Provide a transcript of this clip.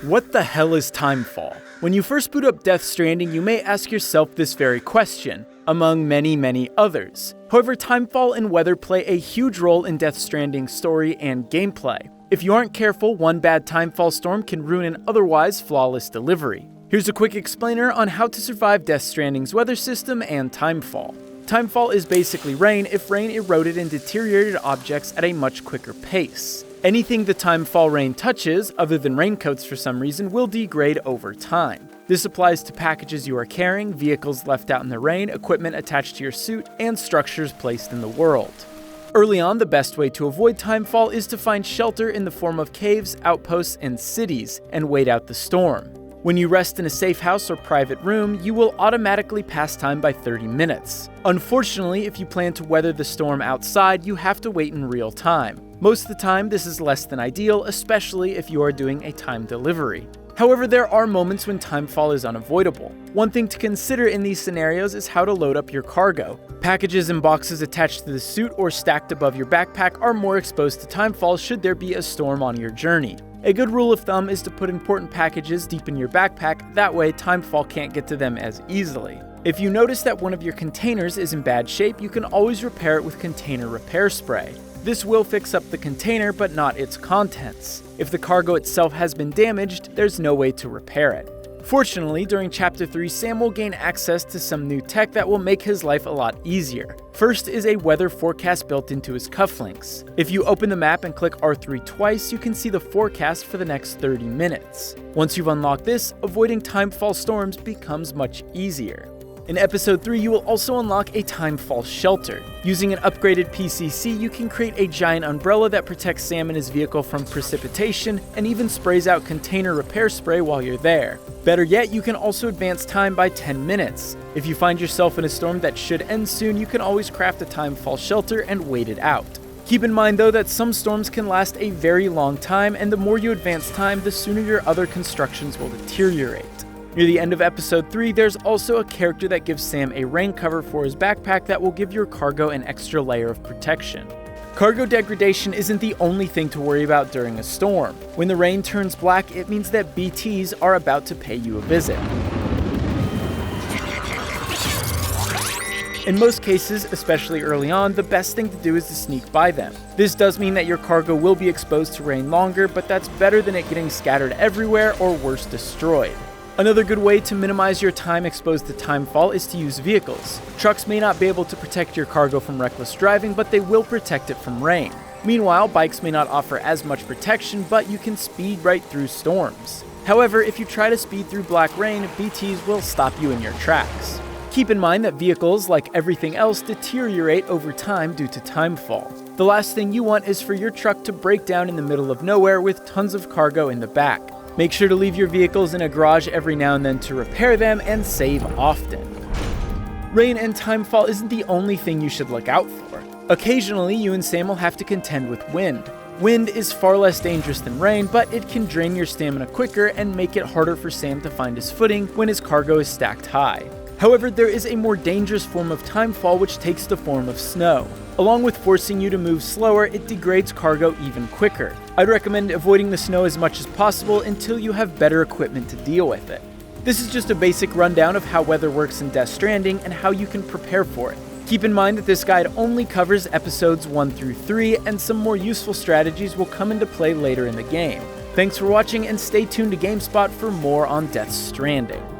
What the hell is Timefall? When you first boot up Death Stranding, you may ask yourself this very question, among many others. However, Timefall and weather play a huge role in Death Stranding's story and gameplay. If you aren't careful, one bad Timefall storm can ruin an otherwise flawless delivery. Here's a quick explainer on how to survive Death Stranding's weather system and Timefall. Timefall is basically rain if rain eroded and deteriorated objects at a much quicker pace. Anything the Timefall rain touches, other than raincoats for some reason, will degrade over time. This applies to packages you are carrying, vehicles left out in the rain, equipment attached to your suit, and structures placed in the world. Early on, the best way to avoid Timefall is to find shelter in the form of caves, outposts, and cities, and wait out the storm. When you rest in a safe house or private room, you will automatically pass time by 30 minutes. Unfortunately, if you plan to weather the storm outside, you have to wait in real time. Most of the time, this is less than ideal, especially if you are doing a time delivery. However, there are moments when Timefall is unavoidable. One thing to consider in these scenarios is how to load up your cargo. Packages and boxes attached to the suit or stacked above your backpack are more exposed to Timefall should there be a storm on your journey. A good rule of thumb is to put important packages deep in your backpack, that way Timefall can't get to them as easily. If you notice that one of your containers is in bad shape, you can always repair it with container repair spray. This will fix up the container, but not its contents. If the cargo itself has been damaged, there's no way to repair it. Fortunately, during Chapter 3, Sam will gain access to some new tech that will make his life a lot easier. First is a weather forecast built into his cufflinks. If you open the map and click R3 twice, you can see the forecast for the next 30 minutes. Once you've unlocked this, avoiding Timefall storms becomes much easier. In Episode 3, you will also unlock a Timefall shelter. Using an upgraded PCC, you can create a giant umbrella that protects Sam and his vehicle from precipitation, and even sprays out container repair spray while you're there. Better yet, you can also advance time by 10 minutes. If you find yourself in a storm that should end soon, you can always craft a Timefall shelter and wait it out. Keep in mind though that some storms can last a very long time, and the more you advance time, the sooner your other constructions will deteriorate. Near the end of Episode 3, there's also a character that gives Sam a rain cover for his backpack that will give your cargo an extra layer of protection. Cargo degradation isn't the only thing to worry about during a storm. When the rain turns black, it means that BTs are about to pay you a visit. In most cases, especially early on, the best thing to do is to sneak by them. This does mean that your cargo will be exposed to rain longer, but that's better than it getting scattered everywhere or worse, destroyed. Another good way to minimize your time exposed to Timefall is to use vehicles. Trucks may not be able to protect your cargo from reckless driving, but they will protect it from rain. Meanwhile, bikes may not offer as much protection, but you can speed right through storms. However, if you try to speed through black rain, BTs will stop you in your tracks. Keep in mind that vehicles, like everything else, deteriorate over time due to Timefall. The last thing you want is for your truck to break down in the middle of nowhere with tons of cargo in the back. Make sure to leave your vehicles in a garage every now and then to repair them and save often. Rain and Timefall isn't the only thing you should look out for. Occasionally, you and Sam will have to contend with wind. Wind is far less dangerous than rain, but it can drain your stamina quicker and make it harder for Sam to find his footing when his cargo is stacked high. However, there is a more dangerous form of Timefall which takes the form of snow. Along with forcing you to move slower, it degrades cargo even quicker. I'd recommend avoiding the snow as much as possible until you have better equipment to deal with it. This is just a basic rundown of how weather works in Death Stranding and how you can prepare for it. Keep in mind that this guide only covers episodes 1 through 3, and some more useful strategies will come into play later in the game. Thanks for watching, and stay tuned to GameSpot for more on Death Stranding.